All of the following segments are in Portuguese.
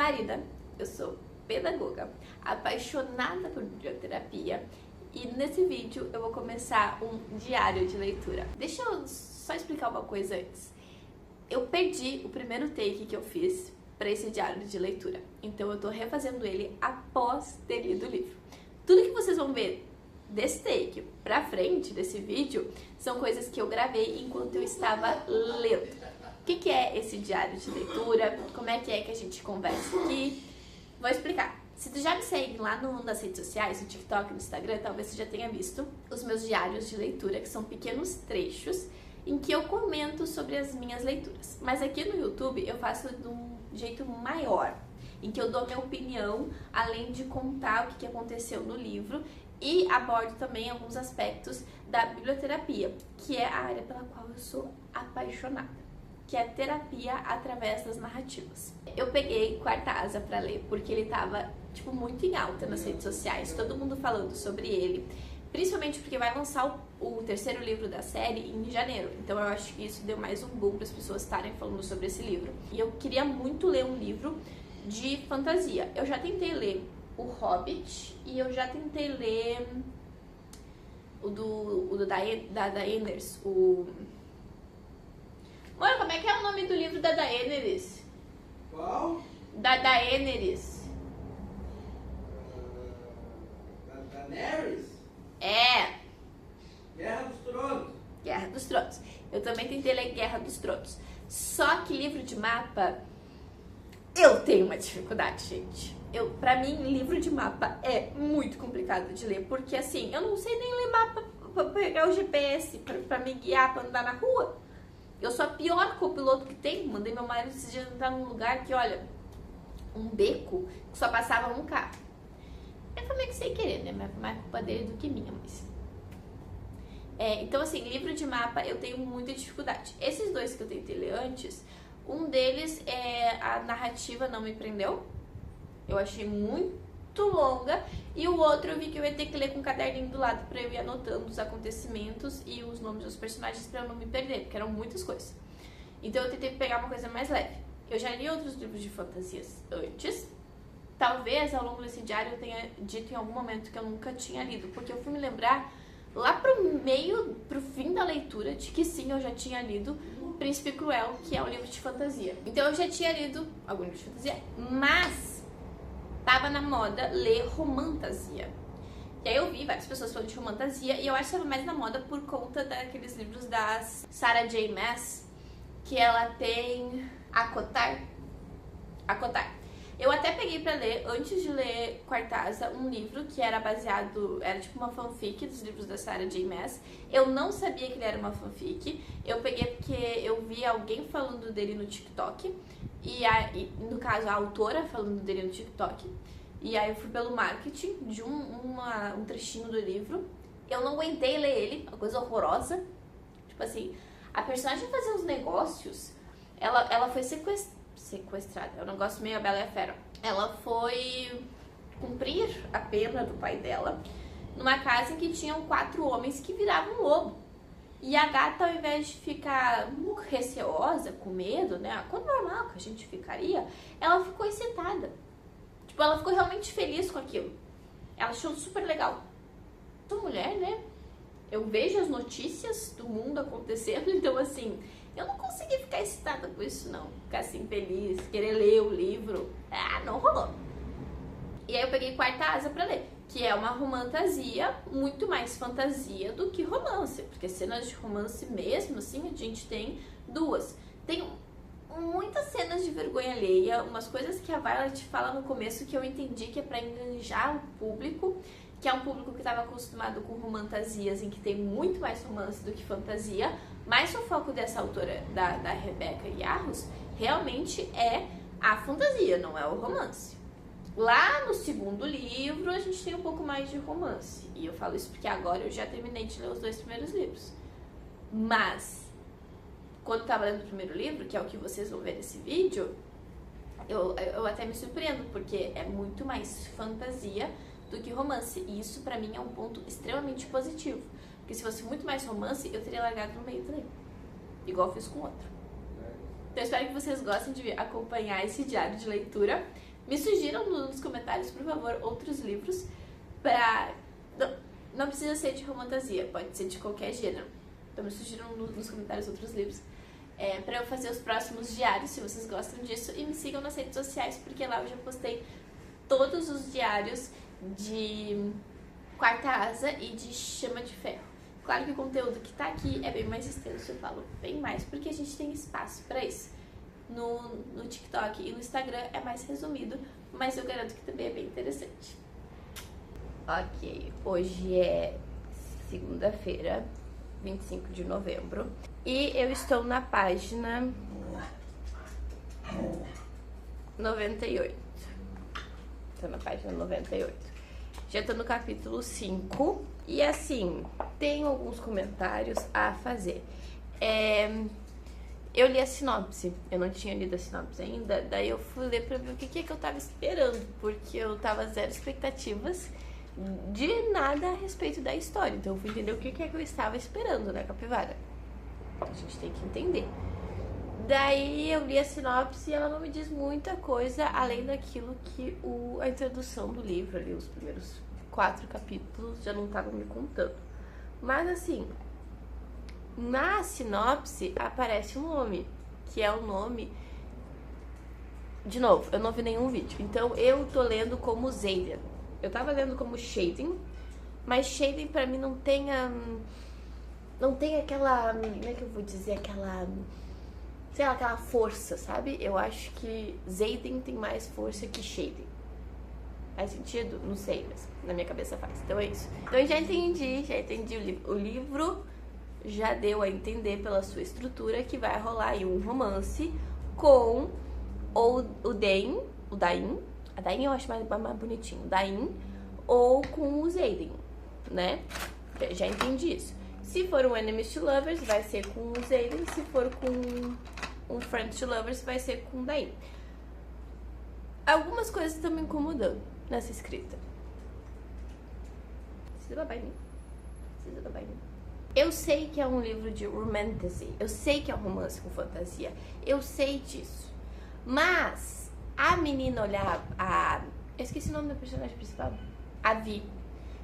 Marina, eu sou pedagoga, apaixonada por biblioterapia e nesse vídeo eu vou começar um diário de leitura. Deixa eu só explicar uma coisa antes. Eu perdi o primeiro take que eu fiz para esse diário de leitura, então eu tô refazendo ele após ter lido o livro. Tudo que vocês vão ver desse take pra frente desse vídeo são coisas que eu gravei enquanto eu estava lendo. O que é esse diário de leitura? Como é que a gente conversa aqui? Vou explicar. Se tu já me segue lá nas redes sociais, no TikTok, no Instagram, talvez você já tenha visto os meus diários de leitura, que são pequenos trechos em que eu comento sobre as minhas leituras. Mas aqui no YouTube eu faço de um jeito maior, em que eu dou minha opinião, além de contar o que aconteceu no livro, e abordo também alguns aspectos da biblioterapia, que é a área pela qual eu sou apaixonada, que é terapia através das narrativas. Eu peguei Quarta Asa pra ler, porque ele tava, muito em alta nas redes sociais, todo mundo falando sobre ele, principalmente porque vai lançar o terceiro livro da série em janeiro, então eu acho que isso deu mais um boom para as pessoas estarem falando sobre esse livro. E eu queria muito ler um livro de fantasia. Eu já tentei ler O Hobbit e eu já tentei ler da Daenerys, Mano, como é que é o nome do livro da Daenerys? Qual? Da Daenerys. Daenerys? É. Guerra dos Tronos. Guerra dos Tronos. Eu também tentei ler Guerra dos Tronos. Só que livro de mapa, eu tenho uma dificuldade, gente. Pra mim, livro de mapa é muito complicado de ler, porque assim, eu não sei nem ler mapa pra pegar o GPS, pra me guiar, pra andar na rua. Eu sou a pior copiloto que tem. Mandei meu marido esses dias entrar num lugar que, olha, um beco que só passava um carro. Eu falei que sem querer, né? Mais culpa dele do que minha, mas... então, assim, livro de mapa eu tenho muita dificuldade. Esses dois que eu tentei ler antes, um deles, a narrativa não me prendeu. Eu achei muito longa. E o outro eu vi que eu ia ter que ler com um caderninho do lado pra eu ir anotando os acontecimentos e os nomes dos personagens pra eu não me perder, porque eram muitas coisas. Então eu tentei pegar uma coisa mais leve. Eu já li outros livros de fantasias antes. Talvez ao longo desse diário eu tenha dito em algum momento que eu nunca tinha lido, porque eu fui me lembrar lá pro fim da leitura de que sim, eu já tinha lido Príncipe Cruel, que é um livro de fantasia. Então eu já tinha lido algum livro de fantasia, mas tava na moda ler romantasia. E aí eu vi várias pessoas falando de romantasia e eu acho que estava mais na moda por conta daqueles livros da Sarah J. Maas, que ela tem ACOTAR. Eu até peguei pra ler, antes de ler Quarta Asa, um livro que era tipo uma fanfic dos livros da Sarah J. Maas. Eu não sabia que ele era uma fanfic. Eu peguei porque eu vi alguém falando dele no TikTok. E no caso, a autora falando dele no TikTok. E aí eu fui pelo marketing de um trechinho do livro. Eu não aguentei ler ele, uma coisa horrorosa. Tipo assim, a personagem fazia uns negócios. Ela foi sequestrada, é um negócio meio a Bela e a Fera. Ela foi cumprir a pena do pai dela numa casa em que tinham 4 homens que viravam lobo. E a gata, ao invés de ficar receosa, com medo, né, quando normal que a gente ficaria, ela ficou excitada. Ela ficou realmente feliz com aquilo. Ela achou super legal. Sou mulher, né? Eu vejo as notícias do mundo acontecendo, então assim, eu não consegui ficar excitada com isso não. Ficar assim feliz, querer ler o livro. Não rolou. E aí eu peguei Quarta Asa pra ler, que é uma romantasia, muito mais fantasia do que romance. Porque cenas de romance mesmo, assim, a gente tem 2. Tem muitas cenas de vergonha alheia, umas coisas que a Violet fala no começo que eu entendi que é pra enganjar o público, que é um público que estava acostumado com romantasias em que tem muito mais romance do que fantasia, mas o foco dessa autora, da Rebecca Yarros, realmente é a fantasia, não é o romance. Lá no segundo livro a gente tem um pouco mais de romance, e eu falo isso porque agora eu já terminei de ler os 2 primeiros livros. Mas, quando eu tava lendo o primeiro livro, que é o que vocês vão ver nesse vídeo, eu até me surpreendo, porque é muito mais fantasia do que romance. E isso pra mim é um ponto extremamente positivo. Porque se fosse muito mais romance, eu teria largado no meio também. Igual eu fiz com o outro. Então eu espero que vocês gostem de acompanhar esse diário de leitura. Me sugiram nos comentários, por favor, outros livros pra... Não precisa ser de fantasia, pode ser de qualquer gênero. Então me sugiram nos comentários outros livros pra eu fazer os próximos diários, se vocês gostam disso. E me sigam nas redes sociais, porque lá eu já postei todos os diários de Quarta Asa e de Chama de Ferro. Claro que o conteúdo que tá aqui é bem mais extenso, eu falo bem mais, porque a gente tem espaço pra isso. No TikTok e no Instagram é mais resumido, mas eu garanto que também é bem interessante. Ok, hoje é segunda-feira, 25 de novembro, e eu estou na página 98. Estou na página 98. Já tô no capítulo 5 e assim, tenho alguns comentários a fazer. Eu li a sinopse, eu não tinha lido a sinopse ainda, daí eu fui ler pra ver o que eu tava esperando, porque eu tava zero expectativas de nada a respeito da história, então eu fui entender o que eu estava esperando, né, capivara? A gente tem que entender. Daí eu li a sinopse e ela não me diz muita coisa além daquilo que a introdução do livro, ali, os primeiros 4 capítulos já não estavam me contando. Mas assim, na sinopse aparece um nome, que é o nome... De novo, eu não vi nenhum vídeo, então eu tô lendo como Xaden. Eu tava lendo como Xaden, mas Xaden pra mim não tem aquela... Como é que eu vou dizer? Sei lá, aquela força, sabe? Eu acho que Xaden tem mais força que Xaden. Faz sentido? Não sei, mas na minha cabeça faz. Então é isso. Então eu já entendi o livro. O livro já deu a entender pela sua estrutura que vai rolar aí um romance com o Dain, a Dain eu acho mais bonitinho, Dain, ou com o Xaden, né? Já entendi isso. Se for um Enemies to Lovers, vai ser com o Xaden. Se for com um Friends to Lovers, vai ser com o Dain. Algumas coisas estão me incomodando nessa escrita. Precisa babar em mim. Eu sei que é um livro de romantasy. Eu sei que é um romance com fantasia. Eu sei disso. Mas a menina olhar eu esqueci o nome da personagem principal. A Vi.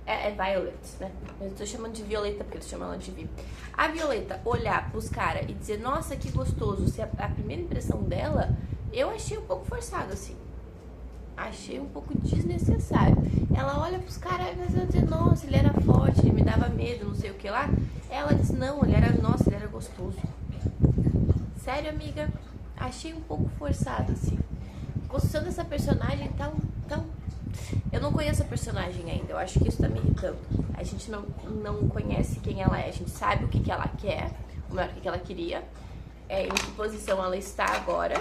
É Violet, né? Eu tô chamando de Violeta porque eles chamam ela de Vi. A Violeta olhar pros caras e dizer, nossa, que gostoso. Se a primeira impressão dela, eu achei um pouco forçado, assim. Achei um pouco desnecessário. Ela olha pros caras e vai dizer, nossa, ele era forte, ele me dava medo, não sei o que lá. Ela diz, não, ele era gostoso. Sério, amiga? Achei um pouco forçado, assim. Construção dessa personagem tão... Eu não conheço a personagem ainda, eu acho que isso tá me irritando. A gente não conhece quem ela é, a gente sabe o que ela quer, ou melhor, o que ela queria, em que posição ela está agora.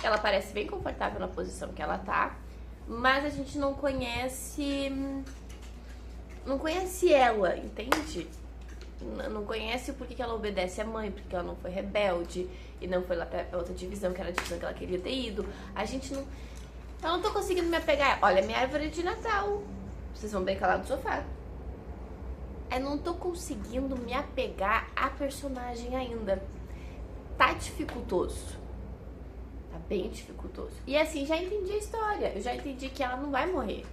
Ela parece bem confortável na posição que ela tá, mas a gente não conhece ela, entende? Não conhece o porquê que ela obedece à mãe, porque ela não foi rebelde e não foi lá pra outra divisão, que era a divisão que ela queria ter ido. Eu não tô conseguindo me apegar. Olha, minha árvore de Natal. Vocês vão brincar lá no sofá. Eu não tô conseguindo me apegar à personagem ainda. Tá dificultoso. Tá bem dificultoso. E assim, já entendi a história. Eu já entendi que ela não vai morrer,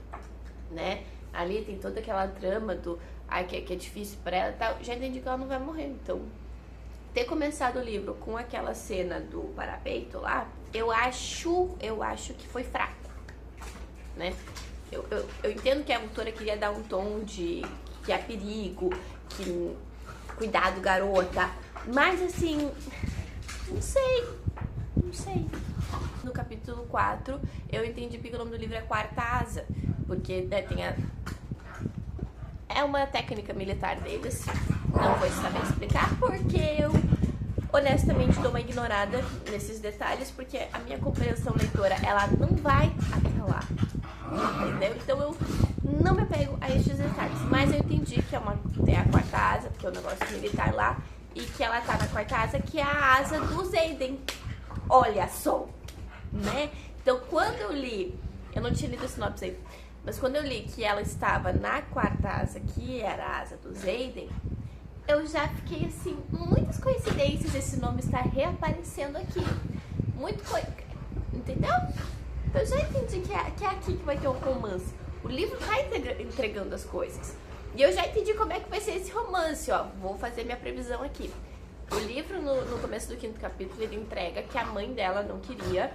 né? Ali tem toda aquela trama que é difícil pra ela e tal. Já entendi que ela não vai morrer. Então, ter começado o livro com aquela cena do parapeito lá, eu acho que foi fraco, né? Eu entendo que a autora queria dar um tom de que é perigo, que cuidado, garota, mas assim, não sei. No capítulo 4, eu entendi porque o nome do livro é Quarta Asa, porque é uma técnica militar deles, não vou saber explicar, porque eu honestamente dou uma ignorada nesses detalhes, porque a minha compreensão leitora, ela não vai até lá, entendeu? Então eu não me apego a estes detalhes, mas eu entendi que tem a quarta asa, porque é um negócio militar lá, e que ela tá na quarta asa, que é a asa do Xaden. Olha só, né? Então quando eu li, eu não tinha lido a sinopse aí, mas quando eu li que ela estava na quarta asa, que era a asa do Xaden, eu já fiquei assim, muitas coincidências esse nome estar reaparecendo aqui. Entendeu? Então eu já entendi que é aqui que vai ter um romance. O livro tá entregando as coisas. E eu já entendi como é que vai ser esse romance, ó. Vou fazer minha previsão aqui. O livro, no começo do 5º capítulo, ele entrega que a mãe dela não queria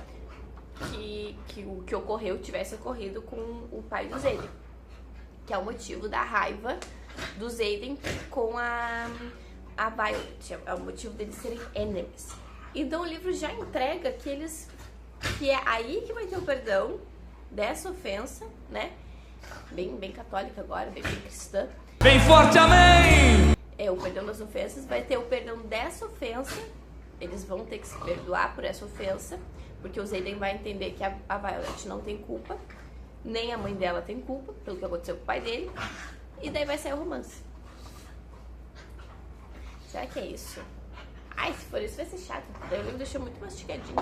que o que ocorreu tivesse ocorrido com o pai do Xaden. Que é o motivo da raiva do Xaden com a Violet. É o motivo deles serem enemies. Então o livro já entrega que é aí que vai ter o perdão dessa ofensa, né? Bem católica agora, bem cristã. Bem forte, amém! É, o perdão das ofensas, vai ter o perdão dessa ofensa. Eles vão ter que se perdoar por essa ofensa, porque o Xaden vai entender que a Violet não tem culpa, nem a mãe dela tem culpa pelo que aconteceu com o pai dele, e daí vai sair o romance. Será que é isso? Ai, se for isso vai ser chato, daí o livro deixou muito mastigadinho.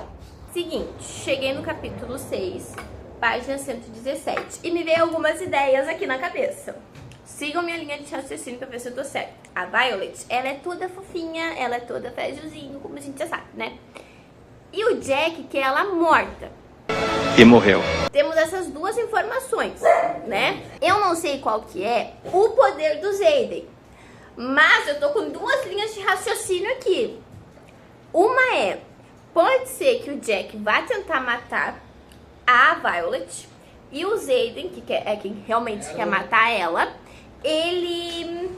Seguinte, cheguei no capítulo 6, página 117, e me veio algumas ideias aqui na cabeça. Sigam minha linha de raciocínio pra ver se eu tô certa. A Violet, ela é toda fofinha, ela é toda frágilzinho, como a gente já sabe, né? E o Jack quer ela morta. E morreu. Temos essas duas informações, né? Eu não sei qual que é o poder do Xaden, mas eu tô com duas linhas de raciocínio aqui. Uma é, pode ser que o Jack vá tentar matar a Violet e o Xaden, que é quem realmente quer matar ela, ele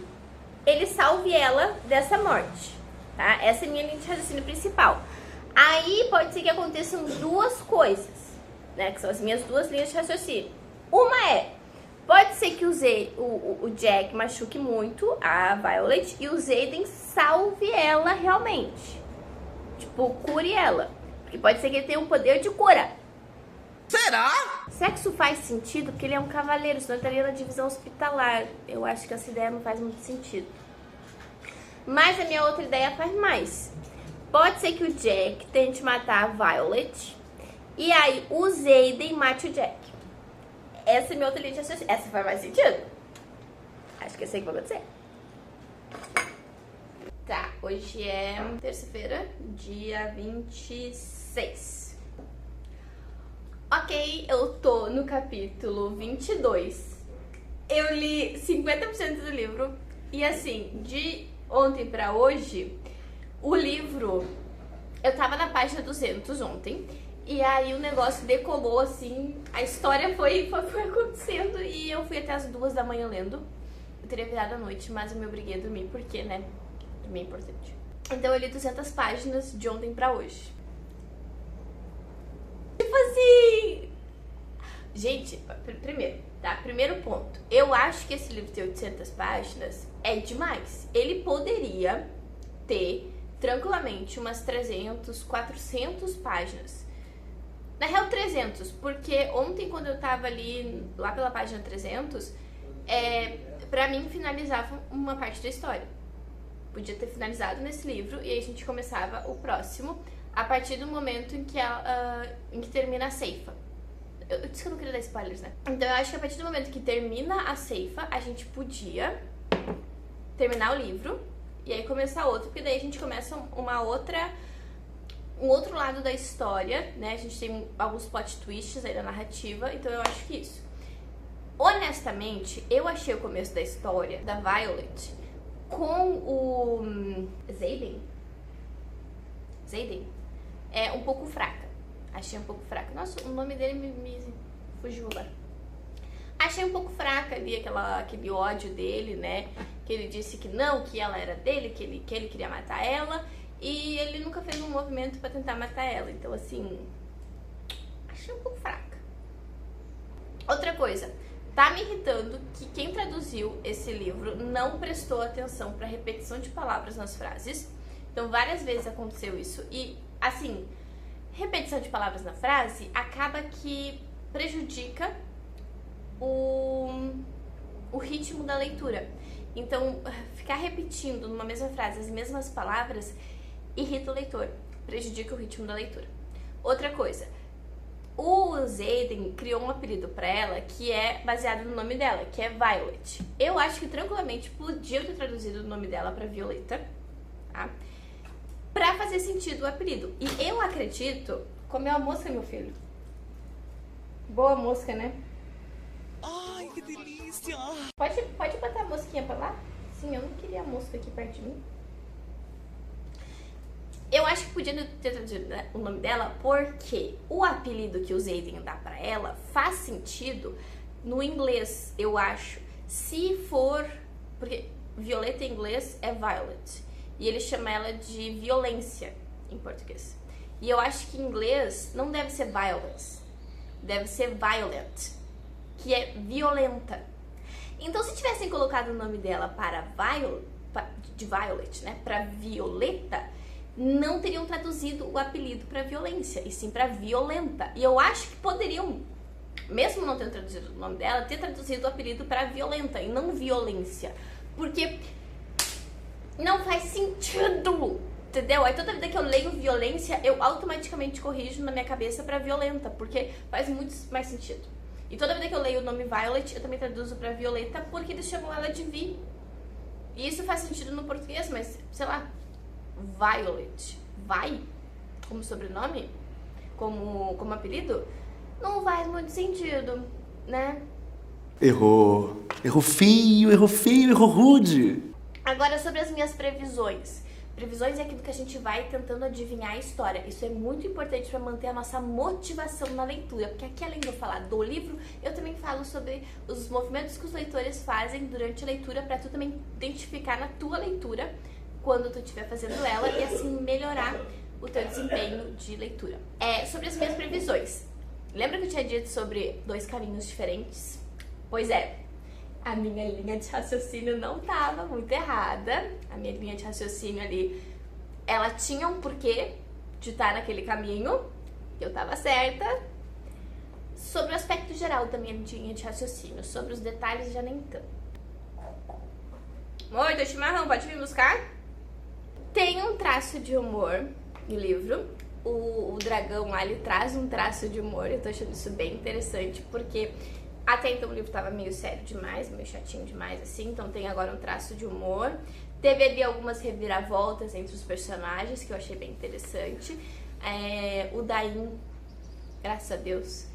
salve ela dessa morte, tá? Essa é a minha linha de raciocínio principal. Aí pode ser que aconteçam duas coisas, né? Que são as minhas duas linhas de raciocínio. Uma é, pode ser que o Jack machuque muito a Violet e o Xaden salve ela realmente. Tipo, cure ela. Porque pode ser que ele tenha um poder de cura. Será? Será que isso faz sentido? Porque ele é um cavaleiro, senão ele estaria na divisão hospitalar. Eu acho que essa ideia não faz muito sentido. Mas a minha outra ideia faz mais. Pode ser que o Jack tente matar a Violet e aí o Xaden mate o Jack. Essa é a minha outra linha de raciocínio. Essa faz mais sentido? Acho que é isso aí que vai acontecer. Tá, hoje é terça-feira, dia 26. Ok, eu tô no capítulo 22. Eu li 50% do livro. E assim, de ontem pra hoje, o livro... Eu tava na página 200 ontem. E aí o negócio decolou, assim. A história foi acontecendo. E eu fui até as 2 da manhã lendo. Eu teria virado à noite, mas eu me obriguei a dormir. Porque, né? Dormir é importante. Então eu li 200 páginas de ontem pra hoje. Tipo assim... Gente, primeiro, tá? Primeiro ponto. Eu acho que esse livro ter 800 páginas é demais. Ele poderia ter, tranquilamente, umas 300, 400 páginas. Na real, 300, porque ontem, quando eu tava ali, lá pela página 300, pra mim, finalizava uma parte da história. Podia ter finalizado nesse livro e aí a gente começava o próximo a partir do momento em que termina a ceifa. Eu disse que eu não queria dar spoilers, né? Então eu acho que a partir do momento que termina a ceifa, a gente podia terminar o livro e aí começar outro, porque daí a gente começa um outro lado da história, né? A gente tem alguns plot twists aí da narrativa, então eu acho que isso. Honestamente, eu achei o começo da história da Violet com o Xaden um pouco fraca. Achei um pouco fraca. Nossa, o nome dele me fugiu agora. Achei um pouco fraca ali, aquele ódio dele, né? Que ele disse que não, que ela era dele, que ele queria matar ela. E ele nunca fez um movimento pra tentar matar ela. Então, assim, achei um pouco fraca. Outra coisa, tá me irritando que quem traduziu esse livro não prestou atenção pra repetição de palavras nas frases. Então, várias vezes aconteceu isso. E, assim, repetição de palavras na frase acaba que prejudica o ritmo da leitura. Então, ficar repetindo numa mesma frase as mesmas palavras irrita o leitor, prejudica o ritmo da leitura. Outra coisa, o Xaden criou um apelido pra ela que é baseado no nome dela, que é Violet. Eu acho que tranquilamente podia ter traduzido o nome dela pra Violeta, tá? Pra fazer sentido o apelido. E eu acredito... Comeu a mosca, meu filho? Boa mosca, né? Ai, que delícia! Pode botar a mosquinha pra lá? Sim, eu não queria a mosca aqui perto de mim. Eu acho que podia ter traduzido o nome dela porque o apelido que o Xaden dá pra ela faz sentido no inglês, eu acho. Se for... Porque violeta em inglês é violet. E ele chama ela de violência em português. E eu acho que em inglês não deve ser violence. Deve ser violent, que é violenta. Então, se tivessem colocado o nome dela de Violet, né, para Violeta, não teriam traduzido o apelido para violência, e sim para violenta. E eu acho que poderiam, mesmo não tendo traduzido o nome dela, ter traduzido o apelido para violenta e não violência. Porque não faz sentido, entendeu? Aí toda vida que eu leio violência, eu automaticamente corrijo na minha cabeça para violenta, porque faz muito mais sentido. E toda vida que eu leio o nome Violet, eu também traduzo pra Violeta, porque eles chamam ela de Vi. E isso faz sentido no português, mas, sei lá, Violet, vai, como sobrenome, como apelido, não faz muito sentido, né? Errou feio, errou rude. Agora, sobre as minhas previsões. Previsões é aquilo que a gente vai tentando adivinhar a história. Isso é muito importante para manter a nossa motivação na leitura, porque aqui, além de eu falar do livro, eu também falo sobre os movimentos que os leitores fazem durante a leitura, para tu também identificar na tua leitura quando tu estiver fazendo ela e assim melhorar o teu desempenho de leitura. Sobre as minhas previsões. Lembra que eu tinha dito sobre 2 caminhos diferentes? Pois é. A minha linha de raciocínio não estava muito errada. A minha linha de raciocínio ali, ela tinha um porquê de estar naquele caminho. Eu estava certa. Sobre o aspecto geral da minha linha de raciocínio, sobre os detalhes já nem tanto. Oi, tô chimarrão, pode vir buscar? Tem um traço de humor no livro. O dragão lá, ele traz um traço de humor. Eu tô achando isso bem interessante, porque... Até então o livro tava meio sério demais, meio chatinho demais, assim, então tem agora um traço de humor. Teve ali algumas reviravoltas entre os personagens, que eu achei bem interessante. O Dain, graças a Deus,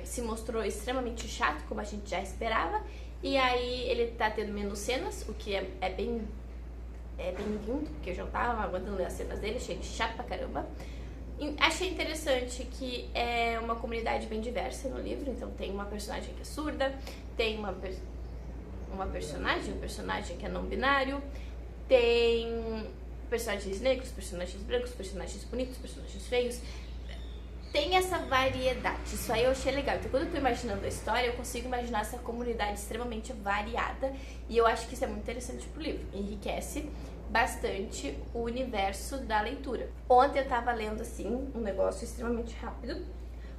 se mostrou extremamente chato, como a gente já esperava. E aí ele tá tendo menos cenas, o que é bem lindo, porque eu já tava aguentando ler as cenas dele, achei ele chato pra caramba. Achei interessante que é uma comunidade bem diversa no livro, então tem uma personagem que é surda, tem um personagem que é não binário, tem personagens negros, personagens brancos, personagens bonitos, personagens feios. Tem essa variedade, isso aí eu achei legal. Então quando eu tô imaginando a história, eu consigo imaginar essa comunidade extremamente variada, e eu acho que isso é muito interessante pro livro, enriquece bastante o universo da leitura. Ontem eu tava lendo, assim, um negócio extremamente rápido,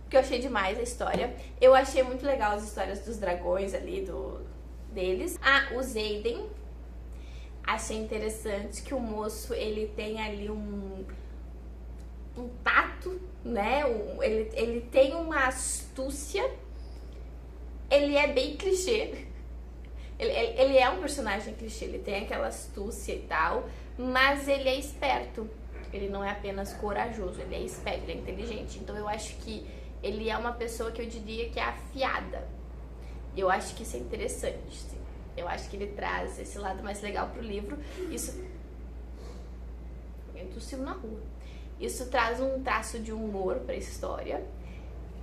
porque eu achei demais a história. Eu achei muito legal as histórias dos dragões ali, deles. O Xaden, achei interessante que o moço, ele tem ali um tato, né? Ele tem uma astúcia, ele é bem clichê. Ele é um personagem clichê, ele tem aquela astúcia e tal, mas ele é esperto. Ele não é apenas corajoso, ele é esperto, ele é inteligente. Então eu acho que ele é uma pessoa que eu diria que é afiada. Eu acho que isso é interessante. Sim. Eu acho que ele traz esse lado mais legal pro livro. Isso... Eu tossiu na rua. Isso traz um traço de humor pra essa história.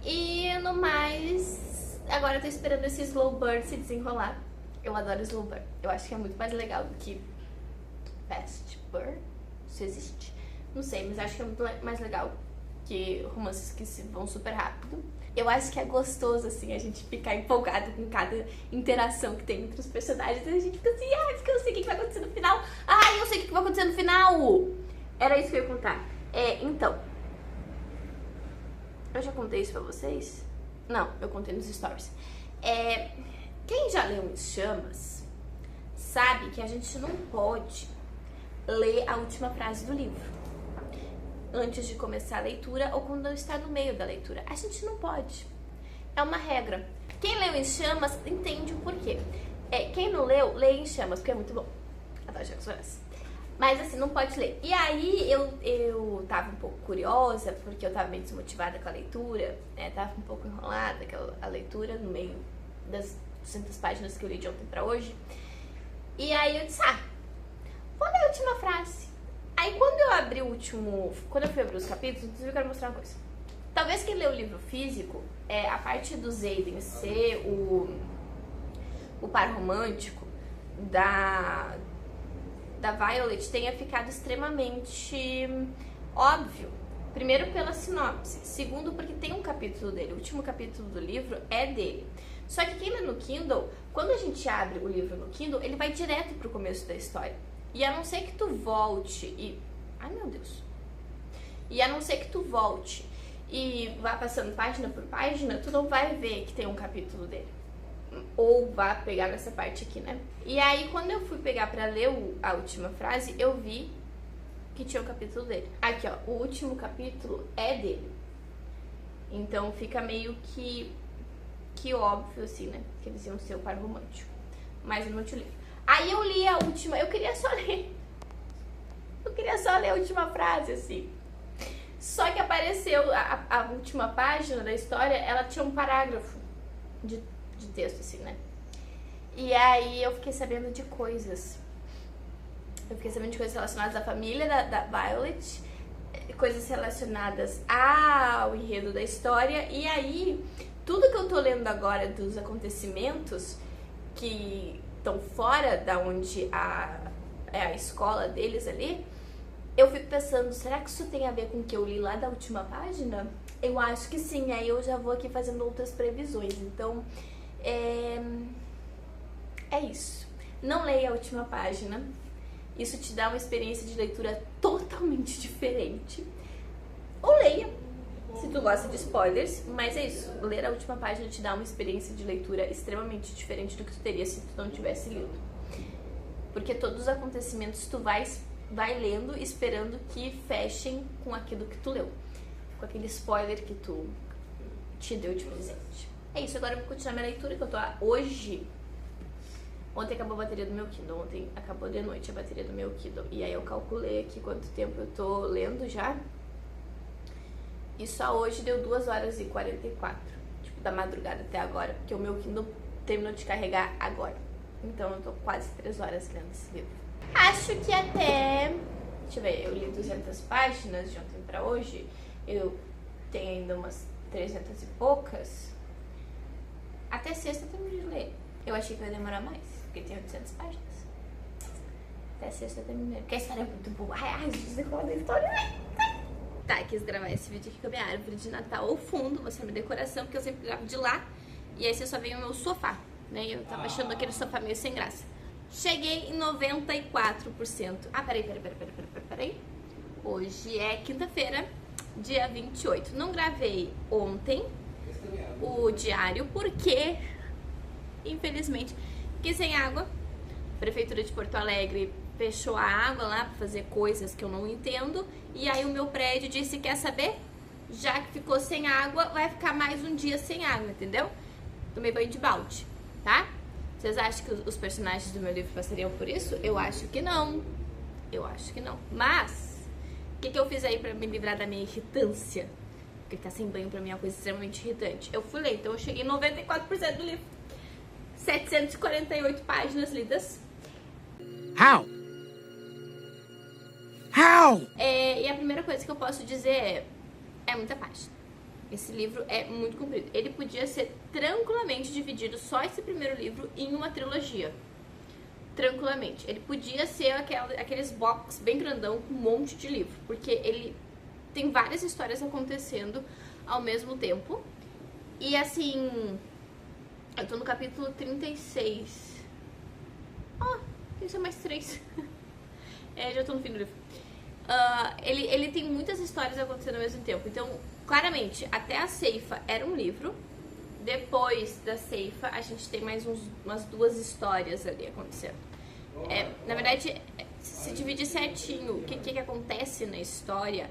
E no mais... Agora eu tô esperando esse Slow Burn se desenrolar. Eu adoro Slow Burn. Eu acho que é muito mais legal do que Fast Burn. Se existe. Não sei, mas acho que é muito mais legal que romances que vão super rápido. Eu acho que é gostoso, assim, a gente ficar empolgado com cada interação que tem entre os personagens. E a gente fica assim, porque eu sei o que vai acontecer no final. Eu sei o que vai acontecer no final. Era isso que eu ia contar. Então, eu já contei isso pra vocês? Não, eu contei nos stories. Quem já leu Em Chamas sabe que a gente não pode ler a última frase do livro antes de começar a leitura ou quando está no meio da leitura. A gente não pode. É uma regra. Quem leu Em Chamas entende o porquê. Quem não leu, lê Em Chamas, porque é muito bom. Adoro Jogos Vorazes. Mas assim, não pode ler. E aí eu tava um pouco curiosa, porque eu tava meio desmotivada com a leitura, né? Tava um pouco enrolada com a leitura no meio das 200 páginas que eu li de ontem pra hoje. E aí eu disse, vou ler a última frase. Aí quando eu abri quando eu fui abrir os capítulos, inclusive eu quero mostrar uma coisa. Talvez quem lê o livro físico, a parte do Xaden ser o par romântico da Violet tenha ficado extremamente óbvio. Primeiro pela sinopse, segundo porque tem um capítulo dele, o último capítulo do livro é dele. Só que quem lê no Kindle, quando a gente abre o livro no Kindle, ele vai direto pro começo da história. E a não ser que tu volte ai meu Deus. E a não ser que tu volte e vá passando página por página, tu não vai ver que tem um capítulo dele. Ou vá pegar nessa parte aqui, né? E aí, quando eu fui pegar pra ler a última frase, eu vi que tinha o capítulo dele. Aqui, ó, o último capítulo é dele. Então, fica meio que óbvio, assim, né? Que eles iam ser o par romântico. Mas eu não te li. Aí eu li a última, eu queria só ler a última frase, assim. Só que apareceu a última página da história, ela tinha um parágrafo de texto, assim, né? E aí eu fiquei sabendo de coisas. Eu fiquei sabendo de coisas relacionadas à família da Violet, coisas relacionadas ao enredo da história. E aí, tudo que eu tô lendo agora dos acontecimentos que estão fora da onde é a escola deles ali, eu fico pensando, será que isso tem a ver com o que eu li lá da última página? Eu acho que sim, aí eu já vou aqui fazendo outras previsões. Então, é isso. Não leia a última página. Isso te dá uma experiência de leitura totalmente diferente. Ou leia, se tu gosta de spoilers, mas é isso. Ler a última página te dá uma experiência de leitura extremamente diferente do que tu teria se tu não tivesse lido. Porque todos os acontecimentos tu vai lendo esperando que fechem com aquilo que tu leu. Com aquele spoiler que tu te deu de presente. É isso, agora eu vou continuar minha leitura, que eu tô hoje. Ontem acabou a bateria do meu Kindle, ontem acabou de noite a bateria do meu Kindle. E aí eu calculei aqui quanto tempo eu tô lendo já. E só hoje deu 2 horas e 44, tipo, da madrugada até agora, porque o meu Kindle terminou de carregar agora. Então eu tô quase 3 horas lendo esse livro. Acho que até... Deixa eu ver, eu li 200 páginas de ontem pra hoje. Eu tenho ainda umas 300 e poucas. Até sexta eu termino de ler. Eu achei que ia demorar mais, porque tem 800 páginas. Até sexta eu terminei. Porque a história é muito boa. Ai, Jesus, a história. Tá, quis gravar esse vídeo aqui com a minha árvore de Natal ao fundo, mostrando minha decoração, porque eu sempre gravo de lá. E aí você só vem o meu sofá, né? E eu tava achando aquele sofá meio sem graça. Cheguei em 94%. Ah, peraí. Hoje é quinta-feira, dia 28. Não gravei ontem o diário, porque, infelizmente, fiquei sem água. A Prefeitura de Porto Alegre fechou a água lá pra fazer coisas que eu não entendo. E aí o meu prédio disse, quer saber? Já que ficou sem água, vai ficar mais um dia sem água, entendeu? Tomei banho de balde, tá? Vocês acham que os personagens do meu livro passariam por isso? Eu acho que não. Eu acho que não. Mas, o que eu fiz aí pra me livrar da minha irritância? Porque ficar sem banho pra mim é uma coisa extremamente irritante. Eu fui ler, então eu cheguei em 94% do livro. 748 páginas lidas. How? E a primeira coisa que eu posso dizer é muita página. Esse livro é muito comprido. Ele podia ser tranquilamente dividido, só esse primeiro livro, em uma trilogia. Tranquilamente. Ele podia ser aqueles box bem grandão com um monte de livro. Porque ele tem várias histórias acontecendo ao mesmo tempo. E assim, eu tô no capítulo 36. Tem que ser mais 3. Já tô no fim do livro. Ele tem muitas histórias acontecendo ao mesmo tempo. Então, claramente, até a ceifa era um livro. Depois da ceifa, a gente tem mais umas 2 histórias ali acontecendo. Na verdade, se dividir certinho o que acontece na história,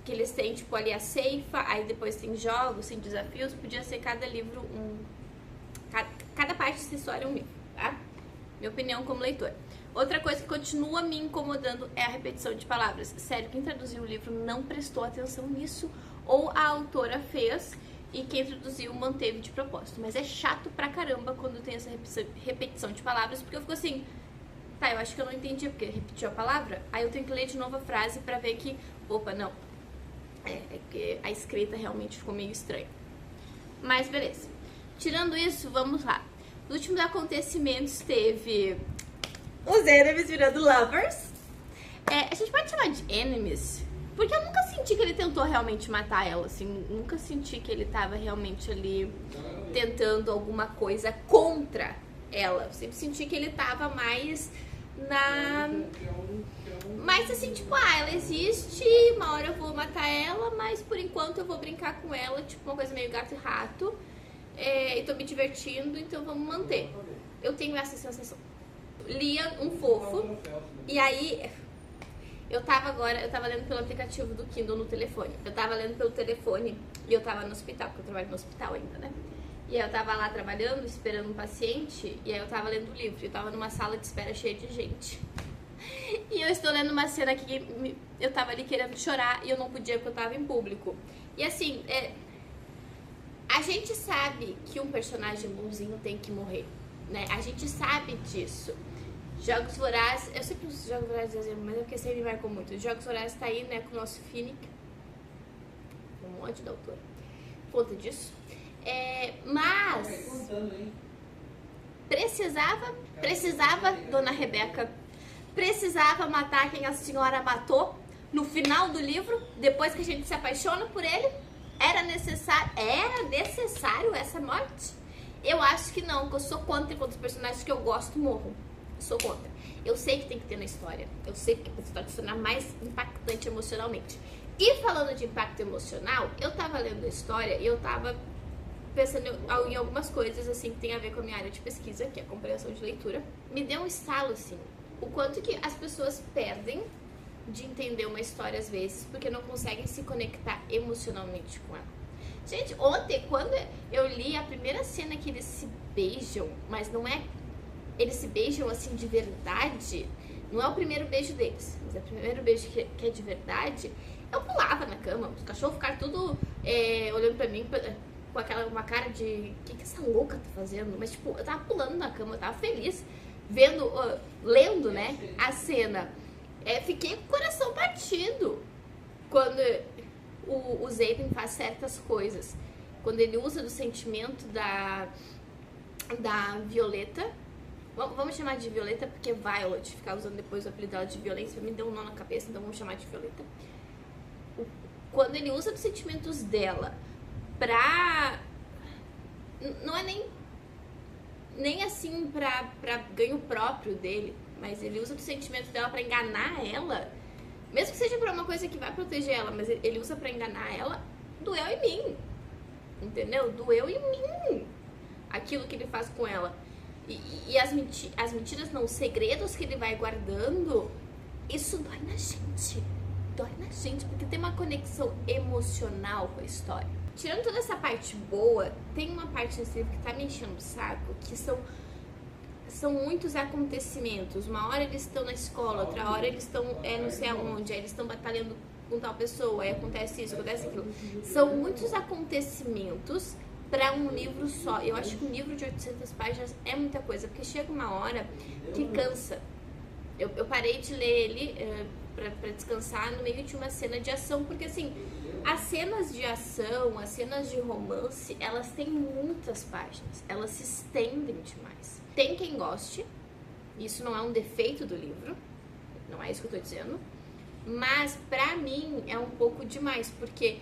que eles têm, tipo, ali a ceifa, aí depois tem jogos, tem desafios, podia ser cada livro cada parte dessa história é um livro, tá? Minha opinião como leitora. Outra coisa que continua me incomodando é a repetição de palavras. Sério, quem traduziu o livro não prestou atenção nisso, ou a autora fez e quem traduziu manteve de propósito. Mas é chato pra caramba quando tem essa repetição de palavras, porque eu fico assim, tá, eu acho que eu não entendi porque repetiu a palavra, aí eu tenho que ler de novo a frase pra ver que, opa, não, é que a escrita realmente ficou meio estranha. Mas beleza. Tirando isso, vamos lá. Nos últimos acontecimentos teve os enemies virando lovers. A gente pode chamar de enemies, porque eu nunca senti que ele tentou realmente matar ela, assim. Nunca senti que ele tava realmente ali tentando alguma coisa contra ela. Eu sempre senti que ele tava mais na... Mas assim, tipo, ela existe, uma hora eu vou matar ela, mas por enquanto eu vou brincar com ela, tipo uma coisa meio gato e rato. E tô me divertindo, então vamos manter. Eu tenho essa sensação. Lia um fofo, e aí eu tava lendo pelo aplicativo do Kindle no telefone. Eu tava lendo pelo telefone e eu tava no hospital, porque eu trabalho no hospital ainda, né? E aí eu tava lá trabalhando, esperando um paciente, e aí eu tava lendo o livro. Eu tava numa sala de espera cheia de gente. E eu estou lendo uma cena que eu tava ali querendo chorar e eu não podia porque eu tava em público. E assim, a gente sabe que um personagem bonzinho tem que morrer, né? A gente sabe disso. Jogos Vorazes, eu sempre uso Jogos Vorazes exemplo, mas é porque sempre me marcou muito. Jogos Vorazes tá aí, né, com o nosso Finnick, um monte da autora, conta disso. Mas precisava, Dona Rebeca, precisava matar quem a senhora matou no final do livro, depois que a gente se apaixona por ele. Era necessário essa morte? Eu acho que não, porque eu sou contra quando os personagens que eu gosto morram. Sou contra. Eu sei que tem que ter na história. Eu sei que a história se tornar mais impactante emocionalmente. E falando de impacto emocional, eu tava lendo a história e eu tava pensando em algumas coisas assim que tem a ver com a minha área de pesquisa, que é a compreensão de leitura. Me deu um estalo assim, o quanto que as pessoas perdem de entender uma história às vezes, porque não conseguem se conectar emocionalmente com ela. Gente, ontem, quando eu li a primeira cena que eles se beijam, mas não é... Eles se beijam assim de verdade, não é o primeiro beijo deles, mas é o primeiro beijo que é de verdade, eu pulava na cama, os cachorros ficaram tudo olhando pra mim com uma cara de... O que essa louca tá fazendo? Mas tipo, eu tava pulando na cama, eu tava feliz, lendo, né, a cena. Fiquei com o coração partido quando o Zayden faz certas coisas. Quando ele usa do sentimento da Violeta. Vamos chamar de Violeta porque Violet, ficar usando depois o apelido dela de violência, me deu um nó na cabeça, então vamos chamar de Violeta. Quando ele usa dos sentimentos dela pra... Não é nem assim pra ganho próprio dele, mas ele usa dos sentimentos dela pra enganar ela, mesmo que seja por uma coisa que vai proteger ela, mas ele usa pra enganar ela, doeu em mim, entendeu? Doeu em mim aquilo que ele faz com ela. E as mentiras não, os segredos que ele vai guardando, isso dói na gente, porque tem uma conexão emocional com a história. Tirando toda essa parte boa, tem uma parte nesse livro que tá me enchendo o saco, que são muitos acontecimentos. Uma hora eles estão na escola, outra hora eles estão não sei aonde, aí eles estão batalhando com tal pessoa, aí acontece isso, acontece aquilo. São muitos acontecimentos para um livro só. Eu acho que um livro de 800 páginas é muita coisa, porque chega uma hora que cansa. Eu parei de ler ele pra descansar no meio de uma cena de ação, porque assim, as cenas de ação, as cenas de romance, elas têm muitas páginas, elas se estendem demais. Tem quem goste, isso não é um defeito do livro, não é isso que eu tô dizendo, mas pra mim é um pouco demais, porque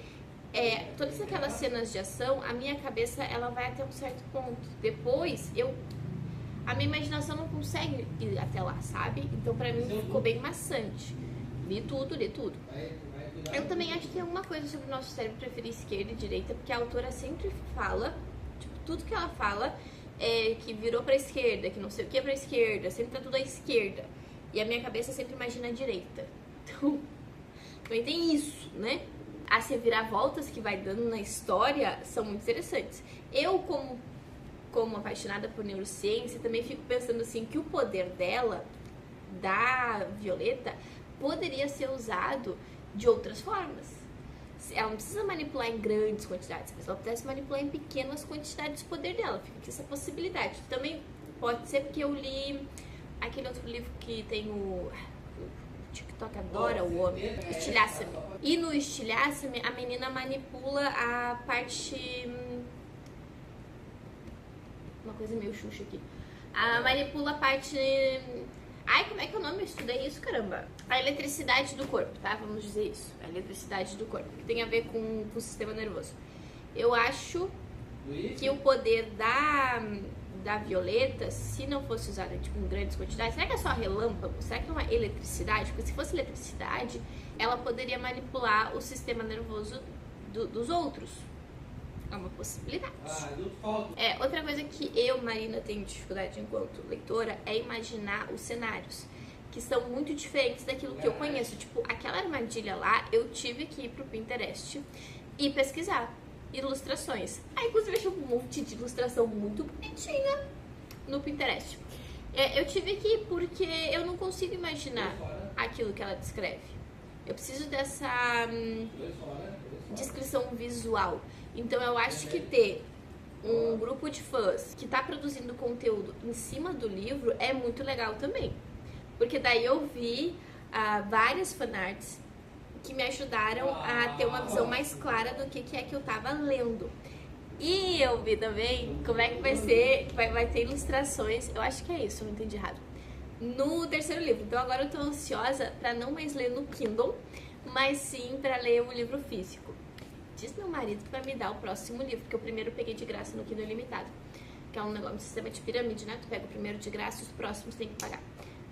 todas aquelas cenas de ação, a minha cabeça ela vai até um certo ponto. Depois a minha imaginação não consegue ir até lá, sabe? Então pra mim ficou bem maçante. Li tudo. Eu também acho que tem alguma coisa sobre o nosso cérebro preferir esquerda e direita, porque a autora sempre fala, tipo, tudo que ela fala que virou pra esquerda, que não sei o que é pra esquerda, sempre tá tudo à esquerda. E a minha cabeça sempre imagina a direita. Então, também tem isso, né? As reviravoltas que vai dando na história são muito interessantes. Eu, como apaixonada por neurociência, também fico pensando assim, que o poder dela da Violeta poderia ser usado de outras formas. Ela não precisa manipular em grandes quantidades, mas ela pudesse manipular em pequenas quantidades do poder dela. Fica aqui essa possibilidade. Também pode ser porque eu li aquele outro livro que tem o TikTok adora, o homem, Estilhaça-me. E no Estilhaça-me, a menina manipula a parte... Uma coisa meio Xuxa aqui. Manipula a parte... Ai, como é que é o nome? Eu estudei isso, caramba. A eletricidade do corpo, tá? Vamos dizer isso. A eletricidade do corpo, que tem a ver com o sistema nervoso. Eu acho que o poder da Violeta, se não fosse usado tipo, em grandes quantidades, será que é só relâmpago? Será que não é eletricidade? Porque se fosse eletricidade, ela poderia manipular o sistema nervoso dos outros. É uma possibilidade. Outra coisa que eu, Marina, tenho dificuldade enquanto leitora é imaginar os cenários, que são muito diferentes daquilo que eu conheço. Tipo, aquela armadilha lá, eu tive que ir pro Pinterest e pesquisar ilustrações. Aí, inclusive, achei um monte de ilustração muito bonitinha no Pinterest. Eu tive que ir porque eu não consigo imaginar aquilo que ela descreve. Eu preciso dessa descrição visual. Então eu acho que ter um grupo de fãs que tá produzindo conteúdo em cima do livro é muito legal também. Porque daí eu vi várias fanarts que me ajudaram a ter uma visão mais clara do que é que eu tava lendo. E eu vi também como é que vai ser, vai ter ilustrações, eu acho que é isso, eu não entendi errado, no terceiro livro. Então agora eu tô ansiosa pra não mais ler no Kindle, mas sim pra ler o livro físico. Diz meu marido que vai me dar o próximo livro, porque o primeiro eu peguei de graça no Kindle Ilimitado, que é um negócio, um sistema de pirâmide, né? Tu pega o primeiro de graça e os próximos tem que pagar.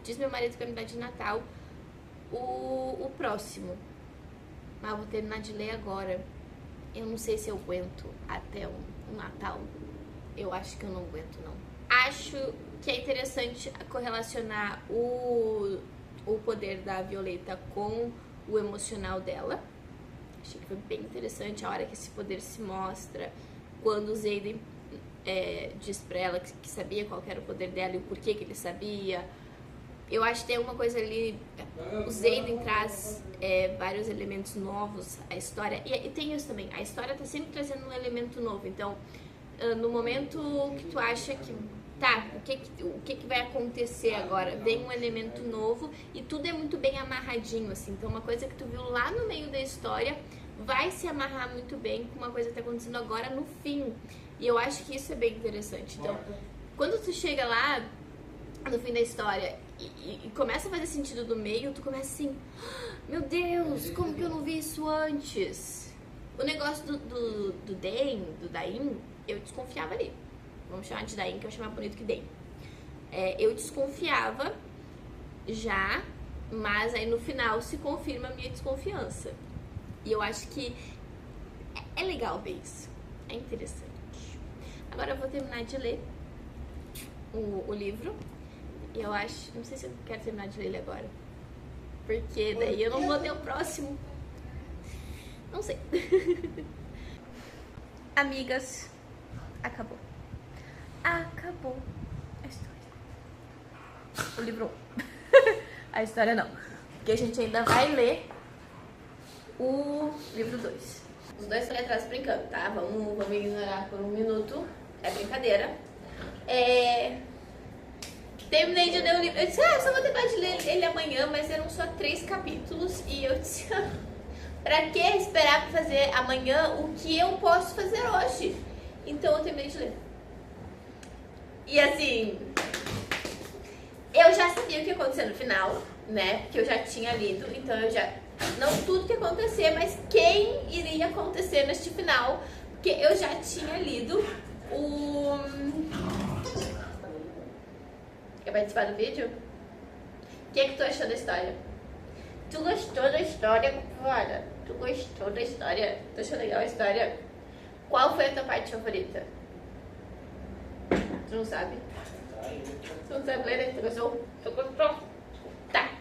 Diz meu marido que vai me dar de Natal o próximo, mas eu vou terminar de ler agora. Eu não sei se eu aguento até o Natal. Eu acho que eu não aguento, não. Acho que é interessante correlacionar o poder da Violeta com o emocional dela. Achei que foi bem interessante a hora que esse poder se mostra, quando o Xaden diz pra ela que sabia qual era o poder dela e o porquê que ele sabia. Eu acho que tem uma coisa ali, o Xaden traz vários elementos novos à história, e tem isso também, a história tá sempre trazendo um elemento novo. Então, no momento que tu acha que tá, o que vai acontecer agora? Vem um elemento novo e tudo é muito bem amarradinho, assim. Então, uma coisa que tu viu lá no meio da história vai se amarrar muito bem com uma coisa que tá acontecendo agora no fim. E eu acho que isso é bem interessante. Então, quando tu chega lá no fim da história e começa a fazer sentido do meio, tu começa assim, meu Deus, como que eu não vi isso antes? O negócio do Dain, eu desconfiava ali. Vamos chamar de Dain, que eu chamava bonito que Dain. Eu desconfiava já, mas aí no final se confirma a minha desconfiança. E eu acho que é legal ver isso. É interessante. Agora eu vou terminar de ler o livro. E eu acho... Não sei se eu quero terminar de ler ele agora. Porque daí eu não vou ter o próximo. Não sei. Amigas, acabou. Acabou a história. O livro 1. A história não. Porque a gente ainda vai ler o livro 2. Os dois estão ali atrás brincando, tá? Vamos ignorar por um minuto. É brincadeira. Terminei de ler o livro. Eu disse, eu só vou terminar de ler ele amanhã, mas eram só 3 capítulos. E eu disse, pra que esperar pra fazer amanhã o que eu posso fazer hoje? Então eu terminei de ler. E assim, eu já sabia o que ia acontecer no final, né? Porque eu já tinha lido, então eu já... Não tudo que ia acontecer, mas quem iria acontecer neste final. Porque eu já tinha lido o... Quer participar do vídeo? O que tu achou da história? Tu gostou da história, Clara? Tu gostou da história? Tu achou legal a história? Qual foi a tua parte favorita? Tu não sabe? Tu não sabe ler, né? Tu gostou? Tu gostou? Tá.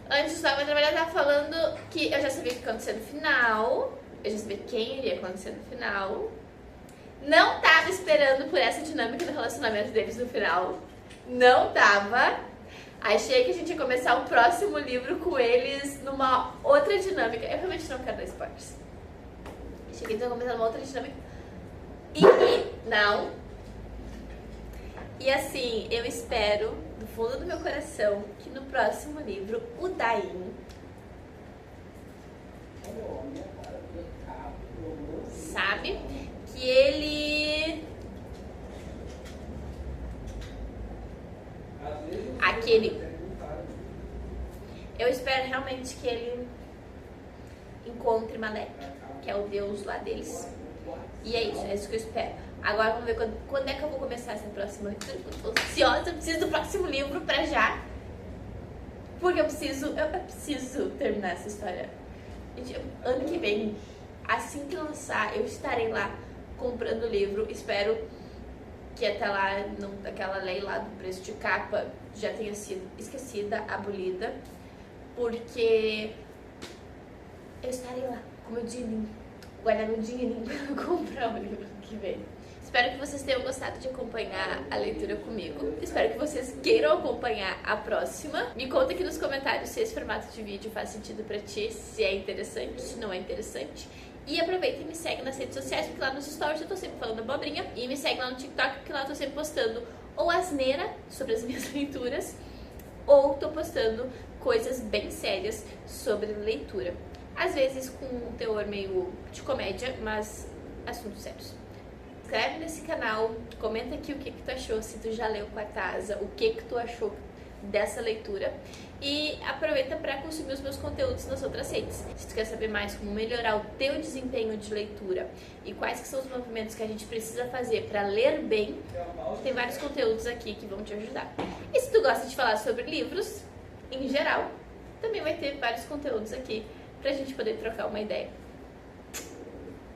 Antes de estava trabalhando, eu tava falando que eu já sabia o que ia acontecer no final. Eu já sabia quem iria acontecer no final. Não tava esperando por essa dinâmica do relacionamento deles no final. Não tava. Achei que a gente ia começar o próximo livro com eles numa outra dinâmica. Eu realmente não quero dar spoilers. Achei que eles iam começar numa outra dinâmica. E não. E assim, eu espero, do fundo do meu coração, que no próximo livro, o Daim, sabe? Que ele... Eu espero realmente que ele encontre Malek, que é o deus lá deles. E é isso que eu espero. Agora vamos ver quando é que eu vou começar essa próxima leitura. Eu tô ansiosa, eu preciso do próximo livro pra já. Porque eu preciso terminar essa história. Gente, ano que vem, assim que lançar, eu estarei lá comprando o livro. Espero que até lá, aquela lei lá do preço de capa já tenha sido esquecida, abolida. Porque eu estarei lá com meu dinheirinho, guardar meu dinheirinho pra comprar o livro que vem. Espero que vocês tenham gostado de acompanhar a leitura comigo. Espero que vocês queiram acompanhar a próxima. Me conta aqui nos comentários se esse formato de vídeo faz sentido pra ti, se é interessante, se não é interessante. E aproveita e me segue nas redes sociais, porque lá nos stories eu tô sempre falando abobrinha. E me segue lá no TikTok, porque lá eu tô sempre postando ou asneira sobre as minhas leituras, ou tô postando coisas bem sérias sobre leitura. Às vezes com um teor meio de comédia, mas assuntos sérios. Inscreve nesse canal, comenta aqui o que tu achou, se tu já leu Quarta Asa, o que tu achou dessa leitura. E aproveita para consumir os meus conteúdos nas outras redes. Se tu quer saber mais como melhorar o teu desempenho de leitura e quais que são os movimentos que a gente precisa fazer para ler bem, tem vários conteúdos aqui que vão te ajudar. E se tu gosta de falar sobre livros, em geral, também vai ter vários conteúdos aqui pra gente poder trocar uma ideia.